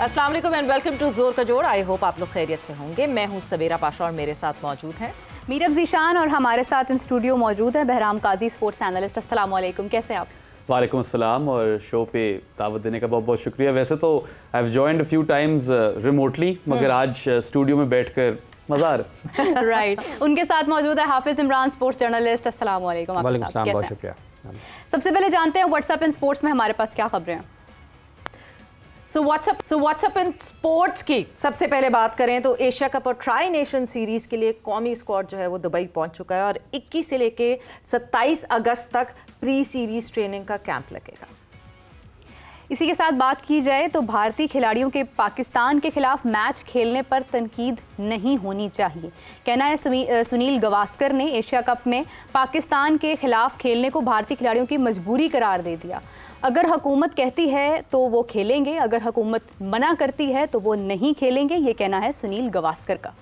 अस्सलाम वालेकुम and welcome to जोर का जोर। आई होप आप लोग खैरियत से होंगे। मैं हूं सबेरा पाशा और मेरे साथ मौजूद हैं मीरब ज़ीशान और हमारे साथ इन स्टूडियो मौजूद है बहराम काजी, स्पोर्ट्स एनालिस्ट। अस्सलाम वालेकुम, कैसे हैं आप? वालेकुम अस्सलाम और शो पे दावत देने का बहुत बहुत शुक्रिया। वैसे तो I have joined a few times remotely, मगर आज स्टूडियो में बैठकर मज़ा आ रहा है। राइट, उनके साथ मौजूद है हाफिज़ इमरान, स्पोर्ट्स जर्नलिस्ट। अस्सलाम वालेकुम। बहुत शुक्रिया। सबसे पहले जानते हैं व्हाट्सएप इन स्पोर्ट्स में हमारे पास क्या खबरें हैं। सो व्हाट्सएप इन स्पोर्ट्स की सबसे पहले बात करें तो एशिया कप और ट्राई नेशन सीरीज़ के लिए कौमी स्क्वाड जो है वो दुबई पहुंच चुका है और 21 से लेके 27 अगस्त तक प्री सीरीज़ ट्रेनिंग का कैंप लगेगा। इसी के साथ बात की जाए तो भारतीय खिलाड़ियों के पाकिस्तान के खिलाफ मैच खेलने पर तनकीद नहीं होनी चाहिए, कहना है सुनील गावस्कर ने। एशिया कप में पाकिस्तान के खिलाफ खेलने को भारतीय खिलाड़ियों की मजबूरी करार दे दिया। अगर हुकूमत कहती है तो वो खेलेंगे, अगर हुकूमत मना करती है तो वो नहीं खेलेंगे, ये कहना है सुनील गावस्कर का।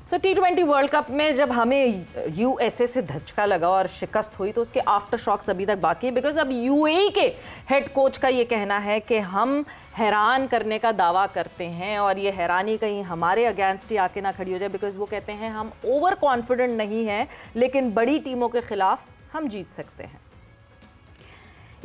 सो T20 वर्ल्ड कप में जब हमें USA से धचका लगा और शिकस्त हुई तो उसके आफ्टर शॉक्स अभी तक बाकी हैं, बिकॉज अब UAE के हेड कोच का ये कहना है कि हम हैरान करने का दावा करते हैं और ये हैरानी कहीं हमारे अगेंस्ट ही आके ना खड़ी हो जाए, बिकॉज वो कहते हैं हम ओवर कॉन्फिडेंट नहीं हैं लेकिन बड़ी टीमों के खिलाफ हम जीत सकते हैं।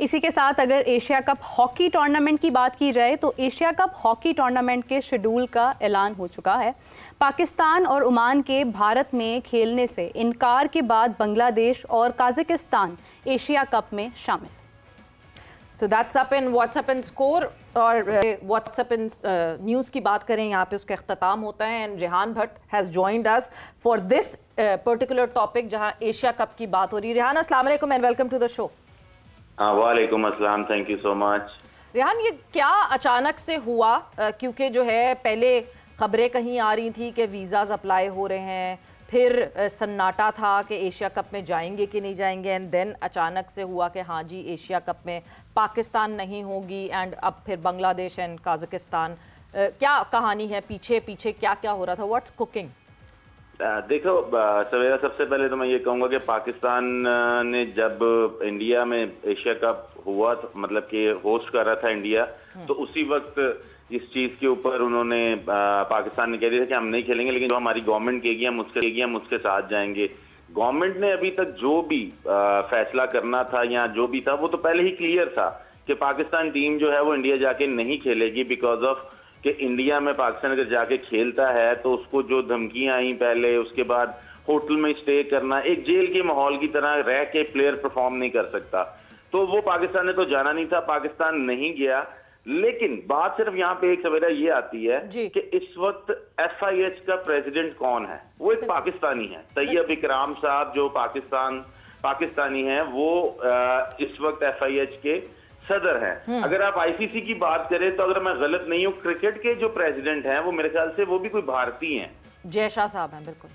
इसी के साथ अगर एशिया कप हॉकी टूर्नामेंट की बात की जाए तो एशिया कप हॉकी टूर्नामेंट के शेड्यूल का ऐलान हो चुका है। पाकिस्तान और ओमान के भारत में खेलने से इनकार के बाद बांग्लादेश और काज़ाकिस्तान एशिया कप में शामिल। So that's up in WhatsApp in score. और व्हाट्सएप इन न्यूज़ की बात करें, यहाँ पे उसका अख्ताम होता है and Rehan Bhatt has joined us for this particular topic जहाँ एशिया कप की बात हो रही है। रेहान, अस्सलाम वालेकुम and welcome to the show. वालेकुम अस्सलाम, thank you so much. Rehan, ये क्या अचानक से हुआ? क्योंकि जो है पहले खबरें कहीं आ रही थी कि वीज़ाज अप्लाई हो रहे हैं, फिर सन्नाटा था कि एशिया कप में जाएंगे कि नहीं जाएंगे, एंड देन अचानक से हुआ कि हाँ जी एशिया कप में पाकिस्तान नहीं होगी, एंड अब फिर बांग्लादेश एंड काज़ाकिस्तान। क्या कहानी है पीछे पीछे, क्या क्या हो रहा था? What's cooking? देखो सवेरा, सबसे पहले तो मैं ये कहूँगा कि पाकिस्तान ने जब इंडिया में एशिया कप हुआ तो मतलब कि होस्ट कर रहा था इंडिया, तो उसी वक्त इस चीज़ के ऊपर उन्होंने पाकिस्तान ने कह दिया था कि हम नहीं खेलेंगे, लेकिन जो हमारी गवर्नमेंट कहेगी हम उसके साथ जाएंगे। गवर्नमेंट ने अभी तक जो भी फैसला करना था या जो भी था वो तो पहले ही क्लियर था कि पाकिस्तान टीम जो है वो इंडिया जाके नहीं खेलेगी, बिकॉज ऑफ कि इंडिया में पाकिस्तान अगर जाके खेलता है तो उसको जो धमकियां आई पहले, उसके बाद होटल में स्टे करना, एक जेल के माहौल की तरह रह के प्लेयर परफॉर्म नहीं कर सकता, तो वो पाकिस्तान ने तो जाना नहीं था, पाकिस्तान नहीं गया। लेकिन बात सिर्फ यहाँ पे एक सवेरा ये आती है कि इस वक्त FIH का प्रेसिडेंट कौन है? वो एक पाकिस्तानी है, तैयब इकराम साहब, जो पाकिस्तानी है, वो इस वक्त FIH के सदर हैं। अगर आप ICC की बात करें तो अगर मैं गलत नहीं हूँ, क्रिकेट के जो प्रेसिडेंट हैं वो मेरे ख्याल से वो भी कोई भारतीय हैं, जय शाह साहब हैं। बिल्कुल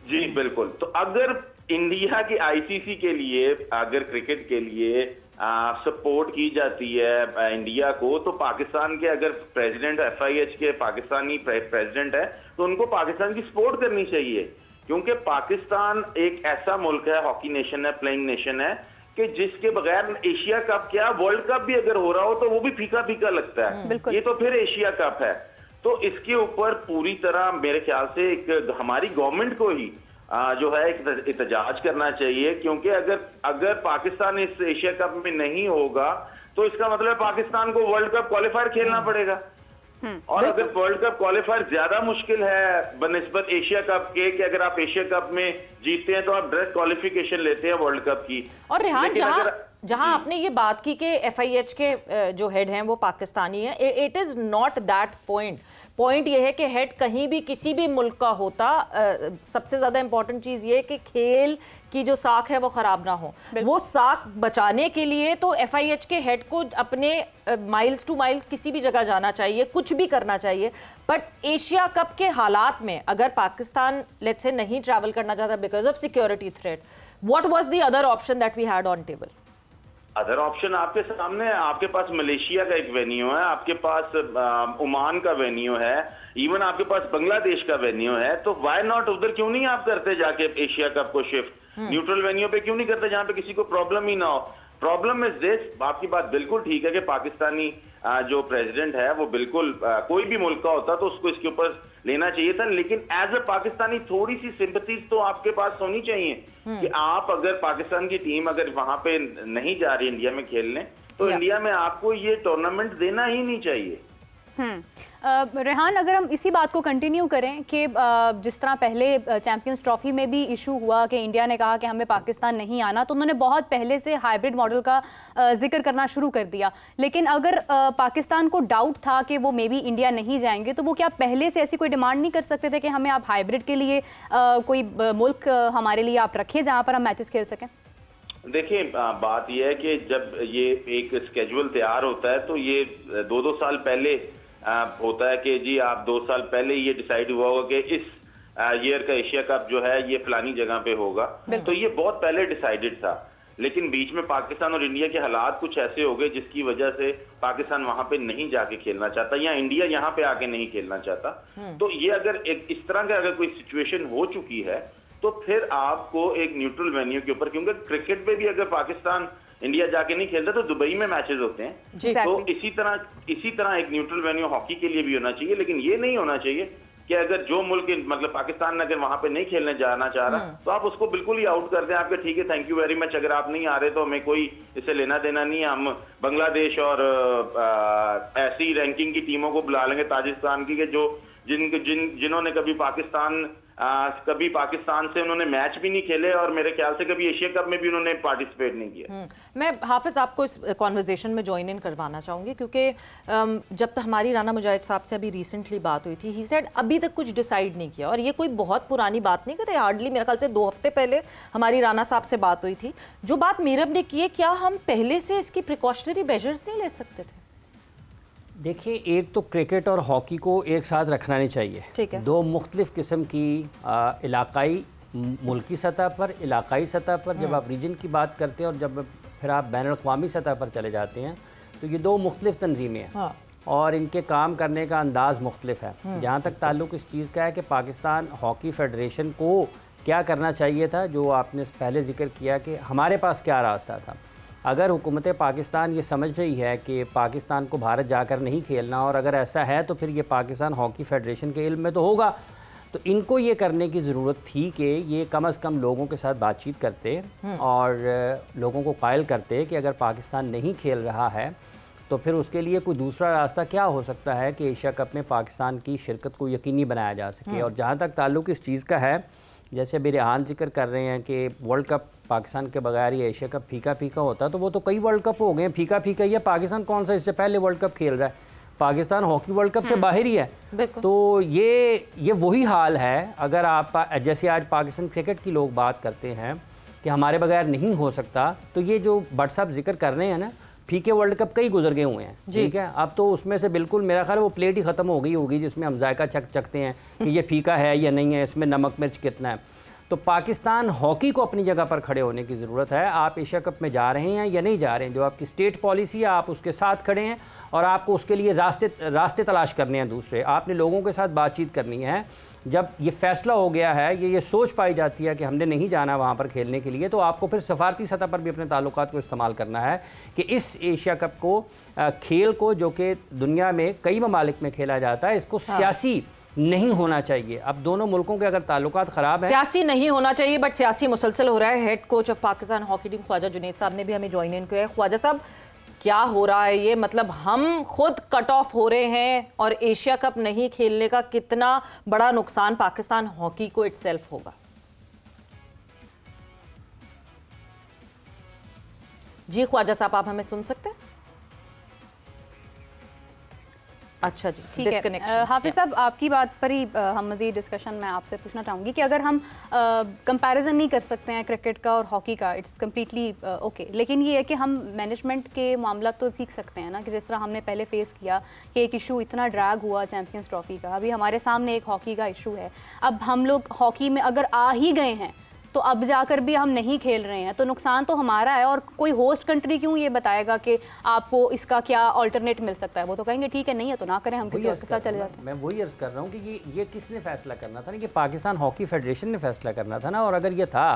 जी बिल्कुल। तो अगर इंडिया की ICC के लिए, अगर क्रिकेट के लिए सपोर्ट की जाती है इंडिया को, तो पाकिस्तान के अगर प्रेसिडेंट FIH के पाकिस्तानी प्रेसिडेंट है तो उनको पाकिस्तान की सपोर्ट करनी चाहिए, क्योंकि पाकिस्तान एक ऐसा मुल्क है, हॉकी नेशन है, प्लेइंग नेशन है, कि जिसके बगैर एशिया कप क्या वर्ल्ड कप भी अगर हो रहा हो तो वो भी फीका फीका लगता है। ये तो फिर एशिया कप है, तो इसके ऊपर पूरी तरह मेरे ख्याल से एक हमारी गवर्नमेंट को ही जो है एक एहतजाज करना चाहिए, क्योंकि अगर पाकिस्तान इस एशिया कप में नहीं होगा तो इसका मतलब पाकिस्तान को वर्ल्ड कप क्वालिफायर खेलना पड़ेगा। और अगर वर्ल्ड कप क्वालिफायर ज्यादा मुश्किल है बनिस्बत एशिया कप के, कि अगर आप एशिया कप में जीतते हैं तो आप डायरेक्ट क्वालिफिकेशन लेते हैं वर्ल्ड कप की। और रेहान, जहां आपने ये बात की कि FIH के जो हेड हैं वो पाकिस्तानी हैं, it is not that point ये है कि हेड कहीं भी किसी भी मुल्क का होता, सबसे ज़्यादा इंपॉर्टेंट चीज़ ये है कि खेल की जो साख है वो ख़राब ना हो। वो साख बचाने के लिए तो FIH के हेड को अपने माइल्स टू माइल्स किसी भी जगह जाना चाहिए, कुछ भी करना चाहिए, बट एशिया कप के हालात में अगर पाकिस्तान लेट्स से नहीं ट्रैवल करना चाहता because of security threat, what was the other option that we had on table? Other option आपके सामने है, आपके पास मलेशिया का एक वेन्यू है, आपके पास ओमान का वेन्यू है, इवन आपके पास बांग्लादेश का वेन्यू है, तो व्हाई नॉट उधर क्यों नहीं आप करते जाके एशिया कप को शिफ्ट? न्यूट्रल वेन्यू पे क्यों नहीं करते जहां पे किसी को प्रॉब्लम ही ना हो? प्रॉब्लम इज दिस, आपकी बात बिल्कुल ठीक है कि पाकिस्तानी जो प्रेसिडेंट है वो बिल्कुल कोई भी मुल्क का होता तो उसको इसके ऊपर लेना चाहिए था, लेकिन एज अ पाकिस्तानी थोड़ी सी सिंपैथीज तो आपके पास होनी चाहिए कि आप अगर पाकिस्तान की टीम अगर वहां पे नहीं जा रही इंडिया में खेलने तो इंडिया में आपको ये टूर्नामेंट देना ही नहीं चाहिए। रेहान, अगर हम इसी बात को कंटिन्यू करें कि जिस तरह पहले चैंपियंस ट्रॉफी में भी इशू हुआ कि इंडिया ने कहा कि हमें पाकिस्तान नहीं आना, तो उन्होंने बहुत पहले से हाइब्रिड मॉडल का जिक्र करना शुरू कर दिया। लेकिन अगर पाकिस्तान को डाउट था कि वो मे बी इंडिया नहीं जाएंगे, तो वो क्या पहले से ऐसी कोई डिमांड नहीं कर सकते थे कि हमें आप हाइब्रिड के लिए कोई मुल्क हमारे लिए आप रखिए जहाँ पर हम मैचेस खेल सकें? देखिए, बात यह है कि जब ये एक स्केड्यूल तैयार होता है तो ये 2-2 साल पहले होता है कि जी आप 2 साल पहले ये डिसाइड हुआ होगा कि इस ईयर का एशिया कप जो है ये फलानी जगह पे होगा, तो ये बहुत पहले डिसाइडेड था। लेकिन बीच में पाकिस्तान और इंडिया के हालात कुछ ऐसे हो गए जिसकी वजह से पाकिस्तान वहां पे नहीं जाके खेलना चाहता या इंडिया यहाँ पे आके नहीं खेलना चाहता। तो ये अगर इस तरह का अगर कोई सिचुएशन हो चुकी है तो फिर आपको एक न्यूट्रल वेन्यू के ऊपर, क्योंकि क्रिकेट में भी अगर पाकिस्तान इंडिया जाके नहीं खेलता तो दुबई में मैचेस होते हैं, तो इसी तरह एक न्यूट्रल वेन्यू हॉकी के लिए भी होना चाहिए। लेकिन ये नहीं होना चाहिए कि अगर जो मुल्क मतलब पाकिस्तान अगर वहां पे नहीं खेलने जाना चाह रहा तो आप उसको बिल्कुल ही आउट कर दें। आपके ठीक है, थैंक यू वेरी मच, अगर आप नहीं आ रहे तो हमें कोई इससे लेना देना नहीं है, हम बांग्लादेश और ऐसी रैंकिंग की टीमों को बुला लेंगे ताजिकिस्तान की, जो जिन्होंने कभी पाकिस्तान से उन्होंने मैच भी नहीं खेले और मेरे ख्याल से कभी एशिया कप में भी उन्होंने पार्टिसिपेट नहीं किया। मैं हाफिज आपको इस कॉन्वर्जेशन में ज्वाइन इन करवाना चाहूँगी, क्योंकि जब तक हमारी राना मुजाहिद साहब से अभी रिसेंटली बात हुई थी, ही सेड अभी तक कुछ डिसाइड नहीं किया, और ये कोई बहुत पुरानी बात नहीं कर रहे, हार्डली मेरे ख्याल से 2 हफ्ते पहले हमारी राना साहब से बात हुई थी। जो बात मीरब ने की है, क्या हम पहले से इसकी प्रिकॉशनरी मेजर्स नहीं ले सकते थे? देखिए, एक तो क्रिकेट और हॉकी को एक साथ रखना नहीं चाहिए, ठीक है। 2 मुख्तलिफ किस्म की इलाकाई मुल्की सतह पर, इलाकाई सतह पर जब आप रीजन की बात करते हैं और जब फिर आप बैनुल अक़वामी सतह पर चले जाते हैं तो ये 2 मुख्तलिफ तंजीमें हैं। हाँ। और इनके काम करने का अंदाज़ मुख्तलिफ है। जहाँ तक ताल्लुक़ इस चीज़ का है कि पाकिस्तान हॉकी फेडरेशन को क्या करना चाहिए था, जो आपने पहले जिक्र किया कि हमारे पास क्या रास्ता था। अगर हुकूमत पाकिस्तान ये समझ रही है कि पाकिस्तान को भारत जाकर नहीं खेलना, और अगर ऐसा है तो फिर ये पाकिस्तान हॉकी फेडरेशन के इल्म में तो होगा, तो इनको ये करने की ज़रूरत थी कि ये कम अज़ कम लोगों के साथ बातचीत करते और लोगों को कायल करते कि अगर पाकिस्तान नहीं खेल रहा है तो फिर उसके लिए कोई दूसरा रास्ता क्या हो सकता है कि एशिया कप में पाकिस्तान की शिरकत को यकीनी बनाया जा सके। और जहाँ तक ताल्लुक़ इस चीज़ का है, जैसे अभी रेहान जिक्र कर रहे हैं कि वर्ल्ड कप पाकिस्तान के बगैर ये एशिया कप फीका फीका होता, तो वो तो कई वर्ल्ड कप हो गए फीका फीका। ये पाकिस्तान कौन सा इससे पहले वर्ल्ड कप खेल रहा है? पाकिस्तान हॉकी वर्ल्ड कप से बाहर ही है। तो ये वही हाल है। अगर आप जैसे आज पाकिस्तान क्रिकेट की लोग बात करते हैं कि हमारे बगैर नहीं हो सकता, तो ये जो भट्ट साहब जिक्र कर रहे हैं ना, फीके वर्ल्ड कप कई गुजर गए हुए हैं, ठीक है। अब तो उसमें से बिल्कुल मेरा ख्याल वो प्लेट ही ख़त्म हो गई होगी जिसमें हम जायका चखते हैं कि ये फीका है या नहीं है, इसमें नमक मिर्च कितना है। तो पाकिस्तान हॉकी को अपनी जगह पर खड़े होने की ज़रूरत है। आप एशिया कप में जा रहे हैं या नहीं जा रहे हैं, जो आपकी स्टेट पॉलिसी है आप उसके साथ खड़े हैं, और आपको उसके लिए रास्ते तलाश करने हैं दूसरे। आपने लोगों के साथ बातचीत करनी है। जब ये फैसला हो गया है, ये सोच पाई जाती है कि हमने नहीं जाना वहाँ पर खेलने के लिए, तो आपको फिर सफारती सतह पर भी अपने ताल्लुकात को इस्तेमाल करना है कि इस एशिया कप को, खेल को, जो कि दुनिया में कई ममालिक में खेला जाता है, इसको सियासी नहीं होना चाहिए। अब दोनों मुल्कों के अगर ताल्लुकात ख़राब हैं, सियासी नहीं होना चाहिए, बट सियासी मुसलसल हो रहा है। Head coach of Pakistan hockey team Khawaja Junaid साहब ने भी हमें ज्वाइन इन किया है। ख्वाजा साहब, क्या हो रहा है ये? मतलब हम खुद कट ऑफ हो रहे हैं, और एशिया कप नहीं खेलने का कितना बड़ा नुकसान पाकिस्तान हॉकी को इटसेल्फ होगा? जी ख्वाजा साहब, आप हमें सुन सकते हैं? अच्छा जी, ठीक है। हाफिज साहब, आपकी बात पर ही हम मज़ीद डिस्कशन में आपसे पूछना चाहूँगी कि अगर हम कंपैरिजन नहीं कर सकते हैं क्रिकेट का और हॉकी का, इट्स कम्प्लीटली ओके, लेकिन ये है कि हम मैनेजमेंट के मामला तो सीख सकते हैं ना, कि जिस तरह हमने पहले फेस किया कि एक इशू इतना ड्रैग हुआ चैम्पियंस ट्रॉफी का, अभी हमारे सामने एक हॉकी का इशू है। अब हम लोग हॉकी में अगर आ ही गए हैं तो अब जाकर भी हम नहीं खेल रहे हैं, तो नुकसान तो हमारा है। और कोई होस्ट कंट्री क्यों ये बताएगा कि आपको इसका क्या अल्टरनेट मिल सकता है? वो तो कहेंगे ठीक है, नहीं है तो ना करें, हम किसी और के साथ चले जाते हैं। मैं वही अर्ज़ कर रहा हूँ कि ये किसने फैसला करना था ना, कि पाकिस्तान हॉकी फेडरेशन ने फैसला करना था ना। और अगर ये था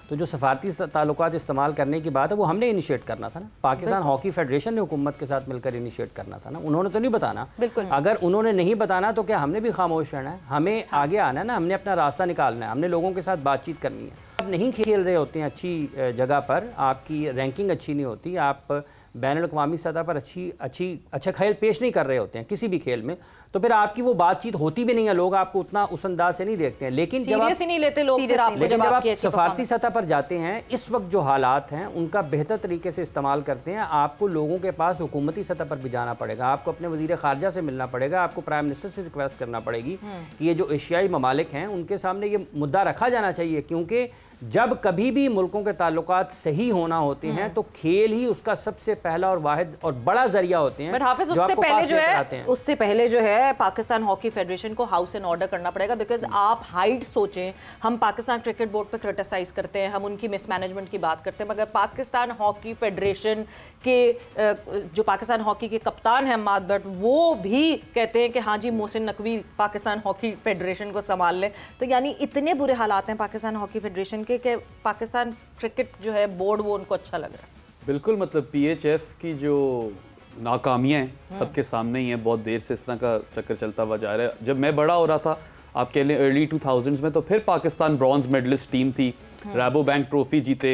तो जो सफारती ताल्लुकात इस्तेमाल करने की बात है वो हमने इनिशिएट करना था ना, पाकिस्तान हॉकी फेडरेशन ने हुकूमत के साथ मिलकर इनिशिएट करना था ना, उन्होंने तो नहीं बताना। अगर उन्होंने नहीं बताना तो क्या हमने भी खामोश रहना है? हमें आगे आना है ना, हमने अपना रास्ता निकालना है, हमने लोगों के साथ बातचीत करनी है। आप नहीं खेल रहे होते हैं अच्छी जगह पर, आपकी रैंकिंग अच्छी नहीं होती, आप बैनुल-अक़वामी सतह पर अच्छा खेल पेश नहीं कर रहे होते हैं किसी भी खेल में, तो फिर आपकी वो बातचीत होती भी नहीं है, लोग आपको उतना उस अंदाज से नहीं देखते हैं। लेकिन जब आप नहीं लेते लोग, लेकिन जब आप सफारती सतह पर जाते हैं, इस वक्त जो हालात हैं उनका बेहतर तरीके से इस्तेमाल करते हैं, आपको लोगों के पास हुकूमती सतह पर भी जाना पड़ेगा, आपको अपने वज़ीर ख़ारजा से मिलना पड़ेगा, आपको प्राइम मिनिस्टर से रिक्वेस्ट करना पड़ेगी कि ये जो एशियाई ममालिक हैं उनके सामने ये मुद्दा रखा जाना चाहिए, क्योंकि जब कभी भी मुल्कों के ताल्लुकात सही होना होते हैं तो खेल ही उसका सबसे पहला और वाहिद और बड़ा जरिया होते हैं। बट हाफिज, उससे पहले जो है पाकिस्तान हॉकी फेडरेशन को हाउस एंड ऑर्डर करना पड़ेगा, बिकॉज आप हाइट सोचें, हम पाकिस्तान क्रिकेट बोर्ड पे क्रिटिसाइज करते हैं, हम उनकी मिसमैनेजमेंट की बात करते हैं, मगर पाकिस्तान हॉकी फेडरेशन के जो पाकिस्तान हॉकी के कप्तान हैं अम्माद भट्ट, वो भी कहते हैं कि हाँ जी मोहसिन नकवी पाकिस्तान हॉकी फेडरेशन को संभाल लें। तो यानी इतने बुरे हालात हैं पाकिस्तान हॉकी फेडरेशन के पाकिस्तान क्रिकेट जो है बोर्ड वो उनको अच्छा लग रहा है। बिल्कुल, मतलब पीएचएफ की जो नाकामियां हैं सबके सामने ही हैं, बहुत देर से इस तरह का चक्कर चलता हुआ जा रहा है। जब मैं बड़ा हो रहा था, आप कह लें अर्ली 2000s में, तो फिर पाकिस्तान ब्रॉन्ज मेडलिस्ट टीम थी, रैबो बैंक ट्रॉफी जीते,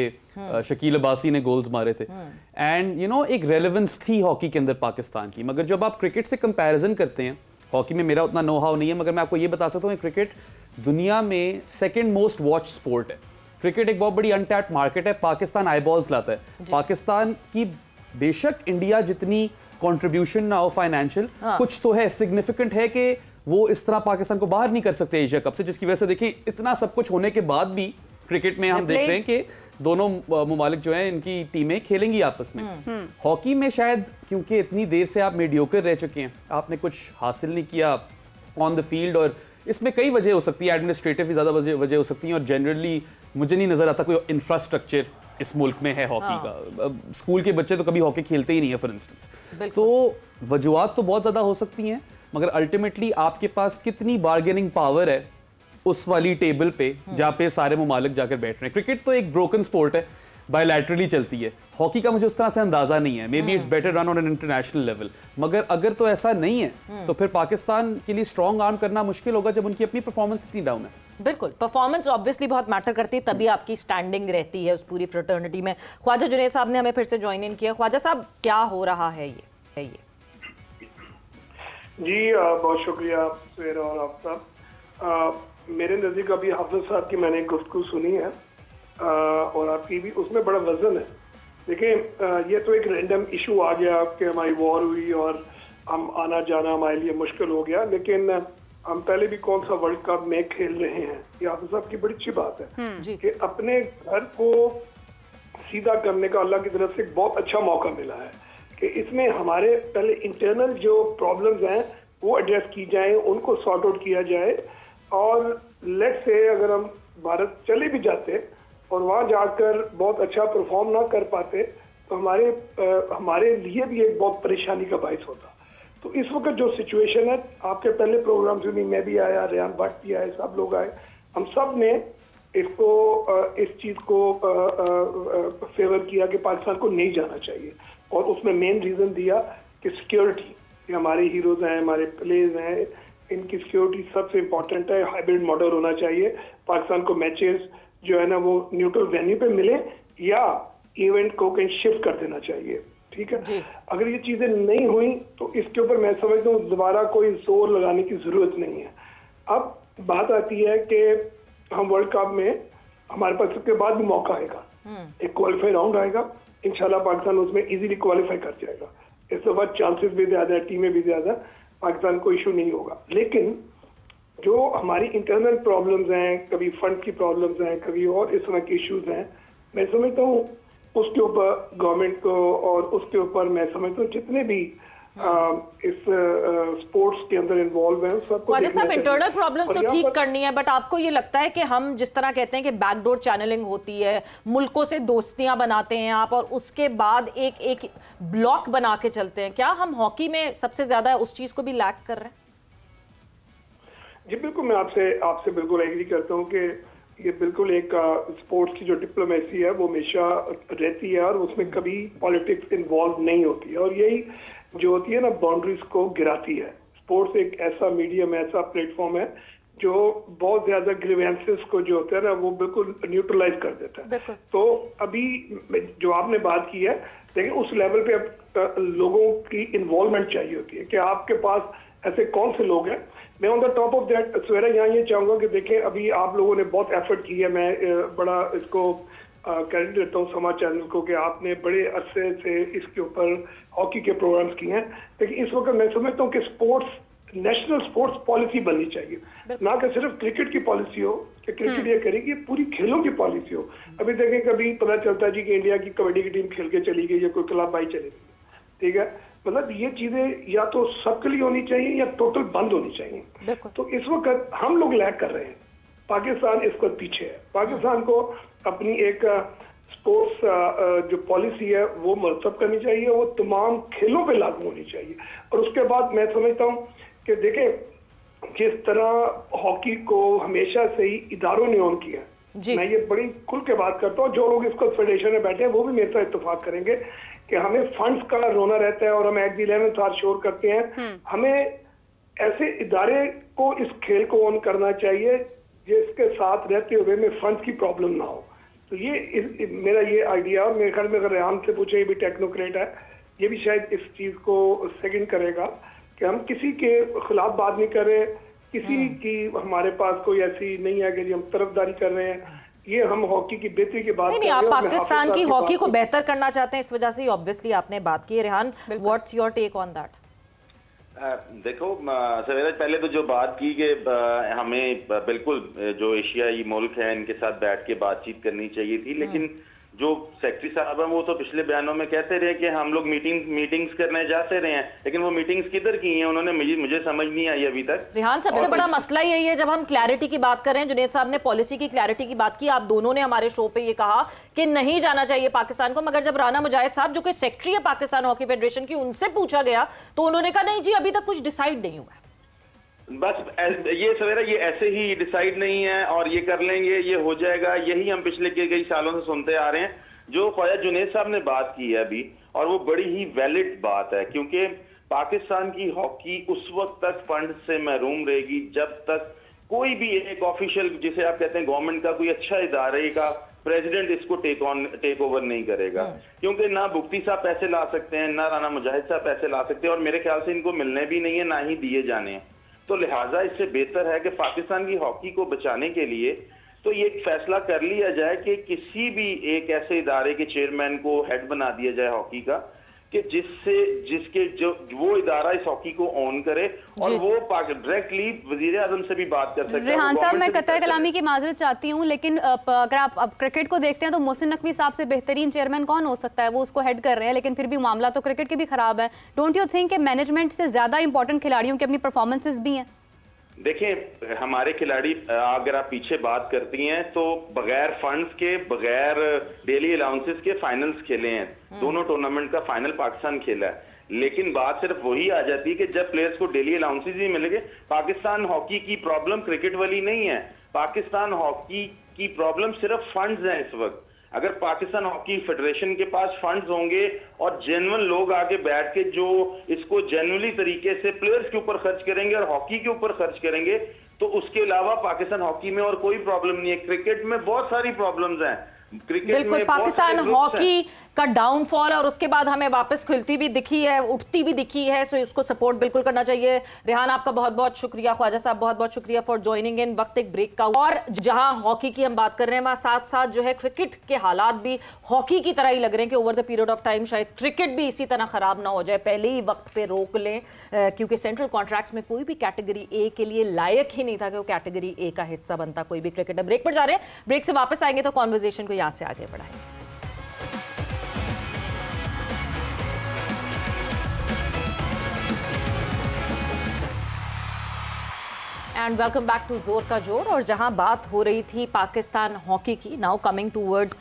शकील अब्बासी ने गोल्स मारे थे, एंड एक रेलेवेंस थी हॉकी के अंदर पाकिस्तान की। मगर जब आप क्रिकेट से कंपैरिजन करते हैं, हॉकी में मेरा उतना नो हाउ नहीं है, मगर मैं आपको ये बता सकता हूँ क्रिकेट दुनिया में सेकेंड मोस्ट वॉच स्पोर्ट है। क्रिकेट एक बहुत बड़ी अनटैप्ड मार्केट है, पाकिस्तान आईबॉल्स लाता है। पाकिस्तान की बेशक इंडिया जितनी कंट्रीब्यूशन ना हो फाइनेंशियल, कुछ तो है, सिग्निफिकेंट है कि वो इस तरह पाकिस्तान को बाहर नहीं कर सकते एशिया कप से, जिसकी वजह से देखिए इतना सब कुछ होने के बाद भी क्रिकेट में हम देख रहे हैं कि दोनों ममालिक जो हैं इनकी टीमें खेलेंगी आपस में। हॉकी में शायद क्योंकि इतनी देर से आप मीडियोकर रह चुके हैं, आपने कुछ हासिल नहीं किया ऑन द फील्ड, और इसमें कई वजह हो सकती है, एडमिनिस्ट्रेटिव भी ज़्यादा वजह हो सकती है, और जनरली मुझे नहीं नज़र आता कोई इंफ्रास्ट्रक्चर इस मुल्क में है हॉकी का। स्कूल के बच्चे तो कभी हॉकी खेलते ही नहीं है फॉर इंस्टेंस। तो वजूहात तो बहुत ज़्यादा हो सकती हैं, मगर अल्टीमेटली आपके पास कितनी बार्गेनिंग पावर है उस वाली टेबल पे जहाँ पे सारे ममालिक जाकर बैठ रहे हैं। क्रिकेट तो एक ब्रोकन स्पोर्ट है, बायलैटरली चलती है। हॉकी का मुझे उस तरह से अंदाजा नहीं है, may be it's better run on an international level, मगर अगर तो ऐसा नहीं है तो फिर पाकिस्तान के लिए स्ट्रॉन्ग आर्म करना मुश्किल होगा जब उनकी अपनी परफॉर्मेंस इतनी डाउन है। बिल्कुल, परफॉर्मेंस ऑब्वियसली बहुत मैटर करती है, तभी आपकी स्टैंडिंग रहती है उस पूरी फ्रेटर्निटी में। ख्वाजा जुनैद साहब ने हमें फिर से ज्वाइन इन किया। ख्वाजा साहब, क्या हो रहा है ये जी बहुत शुक्रिया सवेरा और आप साहब। मेरे नज़दीक अभी हाफिज साहब की मैंने गुफ्तगू सुनी है और आपकी भी, उसमें बड़ा वजन है। देखिए ये तो एक रैंडम इशू आ गया कि हमारी वॉर हुई और हम आना जाना हमारे लिए मुश्किल हो गया, लेकिन हम पहले भी कौन सा वर्ल्ड कप में खेल रहे हैं। ये हाफिज साहब की बड़ी अच्छी बात है कि अपने घर को सीधा करने का अल्लाह की तरफ से एक बहुत अच्छा मौका मिला है कि इसमें हमारे पहले इंटरनल जो प्रॉब्लम्स हैं वो एड्रेस की जाए, उनको सॉर्ट आउट किया जाए, और लेट्स से अगर हम भारत चले भी जाते और वहाँ जाकर बहुत अच्छा परफॉर्म ना कर पाते तो हमारे लिए भी एक बहुत परेशानी का बायस होता। तो इस वक्त जो सिचुएशन है, आपके पहले प्रोग्राम में मैं भी आया, रेहान भट्ट भी आए, सब लोग आए, हम सब ने इस चीज़ को फेवर किया कि पाकिस्तान को नहीं जाना चाहिए, और उसमें मेन रीज़न दिया कि सिक्योरिटी, हमारे हीरोज़ हैं, हमारे प्लेयर्स हैं, इनकी सिक्योरिटी सबसे इम्पोर्टेंट है। हाइब्रिड मॉडल होना चाहिए, पाकिस्तान को मैचेस जो है ना वो न्यूट्रल वेन्यू पे मिले या इवेंट को कहीं शिफ्ट कर देना चाहिए, ठीक है। अगर ये चीज़ें नहीं हुई तो इसके ऊपर मैं समझता हूँ दोबारा कोई जोर लगाने की ज़रूरत नहीं है। अब बात आती है कि हम वर्ल्ड कप में हमारे पास इसके बाद भी मौका आएगा, एक क्वालिफाई राउंड आएगा, इंशाल्लाह पाकिस्तान उसमें इजीली क्वालिफाई कर जाएगा। इसके बाद चांसेस भी ज़्यादा है, टीमें भी ज़्यादा, पाकिस्तान को इशू नहीं होगा। लेकिन जो हमारी इंटरनल प्रॉब्लम्स हैं, कभी फंड की प्रॉब्लम्स हैं, कभी और इस तरह के इश्यूज हैं, मैं समझता हूँ उसके ऊपर गवर्नमेंट को और उसके ऊपर मैं समझता हूँ जितने भी इस स्पोर्ट्स के अंदर इन्वॉल्व हैं सबको इंटरनल प्रॉब्लम्स तो ठीक करनी है, बट आपको ये लगता है कि हम जिस तरह कहते हैं कि बैकडोर चैनलिंग होती है, मुल्कों से दोस्तियां बनाते हैं आप और उसके बाद एक ब्लॉक बना के चलते हैं, क्या हम हॉकी में सबसे ज्यादा उस चीज को भी लैक कर रहे हैं? जी बिल्कुल, मैं आपसे बिल्कुल एग्री करता हूँ कि ये बिल्कुल एक स्पोर्ट्स की जो डिप्लोमेसी है वो हमेशा रहती है और उसमें कभी पॉलिटिक्स इन्वॉल्व नहीं होती है, और यही जो होती है ना बाउंड्रीज को गिराती है। स्पोर्ट्स एक ऐसा मीडियम, ऐसा प्लेटफॉर्म है जो बहुत ज्यादा ग्रीवेंसेस को जो होता है ना वो बिल्कुल न्यूट्रलाइज कर देता है। तो अभी जो आपने बात की है, देखिए उस लेवल पे अब लोगों की इन्वॉल्वमेंट चाहिए होती है कि आपके पास ऐसे कौन से लोग हैं। मैं on the top of that सवेरा यहाँ ये चाहूंगा कि देखें अभी आप लोगों ने बहुत एफर्ट की है, मैं बड़ा इसको क्रेडिट देता हूँ समाज चैनल को कि आपने बड़े अरसे से इसके ऊपर हॉकी के प्रोग्राम्स किए हैं। लेकिन इस वक्त मैं समझता हूँ कि स्पोर्ट्स नेशनल स्पोर्ट्स पॉलिसी बननी चाहिए, ना कि सिर्फ क्रिकेट की पॉलिसी हो कि क्रिकेट ये करेगी, पूरी खेलों की पॉलिसी हो। अभी देखें कभी पता चलता है जी कि इंडिया की कबड्डी की टीम खेल के चली गई या कोई क्लब बाई चली गई, ठीक है, मतलब ये चीजें या तो सबके लिए होनी चाहिए या टोटल बंद होनी चाहिए। तो इस वक्त हम लोग लैग कर रहे हैं, पाकिस्तान इसको पीछे है। पाकिस्तान को अपनी एक स्पोर्ट्स जो पॉलिसी है वो मरतब करनी चाहिए, वो तमाम खेलों पे लागू होनी चाहिए। और उसके बाद मैं समझता हूँ कि देखें जिस तरह हॉकी को हमेशा से ही इदारों ने ऑन किया, मैं ये बड़ी खुल के बात करता हूँ, जो लोग इसको फेडरेशन में बैठे हैं वो भी मेरे साथ इत्तेफाक करेंगे कि हमें फंड्स का रोना रहता है और हम at the 11th our sure करते हैं। हमें ऐसे इदारे को इस खेल को ऑन करना चाहिए जिसके साथ रहते हुए में फंड्स की प्रॉब्लम ना हो। तो ये मेरा ये आइडिया, मेरे ख्याल में अगर रेहान से पूछे, ये भी टेक्नोक्रेट है, ये भी शायद इस चीज को सेकंड करेगा कि हम किसी के खिलाफ बात नहीं कर रहे, किसी की हमारे पास कोई ऐसी नहीं है कि हम तरफदारी कर रहे हैं। ये हम हॉकी की बेहतरी की बात नहीं, आप पाकिस्तान की हॉकी को बेहतर करना चाहते हैं, इस वजह से ऑब्वियसली आपने बात की है। Rehan, what's your take on that? देखो सवेरा, पहले तो जो बात की कि हमें बिल्कुल जो एशियाई मुल्क हैं इनके साथ बैठ के बातचीत करनी चाहिए थी, लेकिन जो सेक्रेटरी साहब हैं वो तो पिछले बयानों में कहते रहे कि हम लोग मीटिंग्स करने जाते रहे हैं, लेकिन वो मीटिंग्स किधर की हैं उन्होंने मुझे समझ नहीं आई अभी तक। रेहान, सबसे बड़ा मसला यही है, जब हम क्लैरिटी की बात कर रहे हैं, जुनैद साहब ने पॉलिसी की क्लैरिटी की बात की, आप दोनों ने हमारे शो पे ये कहा कि नहीं जाना चाहिए पाकिस्तान को, मगर जब राना मुजाहिद साहब जो कि सेक्रेटरी है पाकिस्तान हॉकी फेडरेशन की, उनसे पूछा गया तो उन्होंने कहा नहीं जी अभी तक कुछ डिसाइड नहीं हुआ। बस ये सवेरा ये ऐसे ही डिसाइड नहीं है और ये कर लेंगे, ये हो जाएगा, यही हम पिछले कई सालों से सुनते आ रहे हैं। जो ख्वाजा जुनैद साहब ने बात की है अभी, और वो बड़ी ही वैलिड बात है, क्योंकि पाकिस्तान की हॉकी उस वक्त तक फंड से महरूम रहेगी जब तक कोई भी एक ऑफिशियल, जिसे आप कहते हैं गवर्नमेंट का कोई अच्छा इदारे का प्रेसिडेंट इसको टेक ओवर नहीं करेगा, क्योंकि ना बुख्ती साहब पैसे ला सकते हैं, ना राना मुजाहिद साहब पैसे ला सकते हैं, और मेरे ख्याल से इनको मिलने भी नहीं है, ना ही दिए जाने हैं। तो लिहाजा इससे बेहतर है कि पाकिस्तान की हॉकी को बचाने के लिए तो ये फैसला कर लिया जाए कि किसी भी एक ऐसे इदारे के चेयरमैन को हेड बना दिया जाए हॉकी का, कि जिसके जो वो इदारा इस हॉकी को ऑन करे और वो डायरेक्टली वजीर आजम से भी बात कर सकते हैं। रेहान साहब, मैं कतर कलामी की माजरत चाहती हूँ, लेकिन अगर आप अब क्रिकेट को देखते हैं तो मोहसिन नकवी साहब से बेहतरीन चेयरमैन कौन हो सकता है? वो उसको हेड कर रहे हैं, लेकिन फिर भी मामला तो क्रिकेट के भी खराब है। डोंट यू थिंक कि मैनेजमेंट से ज्यादा इंपॉर्टेंट खिलाड़ियों की अपनी परफॉर्मेंसेज भी हैं? देखिए, हमारे खिलाड़ी, अगर आप पीछे बात करती हैं तो बगैर फंड्स के, बगैर डेली अलाउंसेस के फाइनल्स खेले हैं, दोनों टूर्नामेंट का फाइनल पाकिस्तान खेला है। लेकिन बात सिर्फ वही आ जाती है कि जब प्लेयर्स को डेली अलाउंसेस ही मिलेंगे। पाकिस्तान हॉकी की प्रॉब्लम क्रिकेट वाली नहीं है, पाकिस्तान हॉकी की प्रॉब्लम सिर्फ फंड्स हैं इस वक्त। अगर पाकिस्तान हॉकी फेडरेशन के पास फंड्स होंगे और जेन्युइन लोग आगे बैठ के जो इसको जेन्युइनली तरीके से प्लेयर्स के ऊपर खर्च करेंगे और हॉकी के ऊपर खर्च करेंगे, तो उसके अलावा पाकिस्तान हॉकी में और कोई प्रॉब्लम नहीं है। क्रिकेट में बहुत सारी प्रॉब्लम्स हैं, बिल्कुल पाकिस्तान हॉकी का डाउनफॉल और उसके बाद हमें वापस खुलती भी दिखी है, उठती भी दिखी है, सो इसको सपोर्ट बिल्कुल करना चाहिए। रेहान, आपका बहुत बहुत शुक्रिया, ख्वाजा साहब बहुत बहुत शुक्रिया फॉर ज्वाइनिंग इन। वक्त एक ब्रेक का, और जहां हॉकी की हम बात कर रहे हैं वहां साथ साथ जो है क्रिकेट के हालात भी हॉकी की तरह ही लग रहे हैं कि over the period of time शायद क्रिकेट भी इसी तरह खराब ना हो जाए, पहले ही वक्त पे रोक लें, क्योंकि सेंट्रल कॉन्ट्रैक्ट्स में कोई भी कैटेगरी ए के लिए लायक ही नहीं था कि वो कैटेगरी ए का हिस्सा बनता कोई भी क्रिकेटर। ब्रेक पर जा रहे हैं, ब्रेक से वापस आएंगे तो कॉन्वर्सेशन को यहाँ से आगे बढ़ाएंगे। एंड वेलकम बैक टू जोर का जोर। और जहां बात हो रही थी पाकिस्तान हॉकी की, now coming towards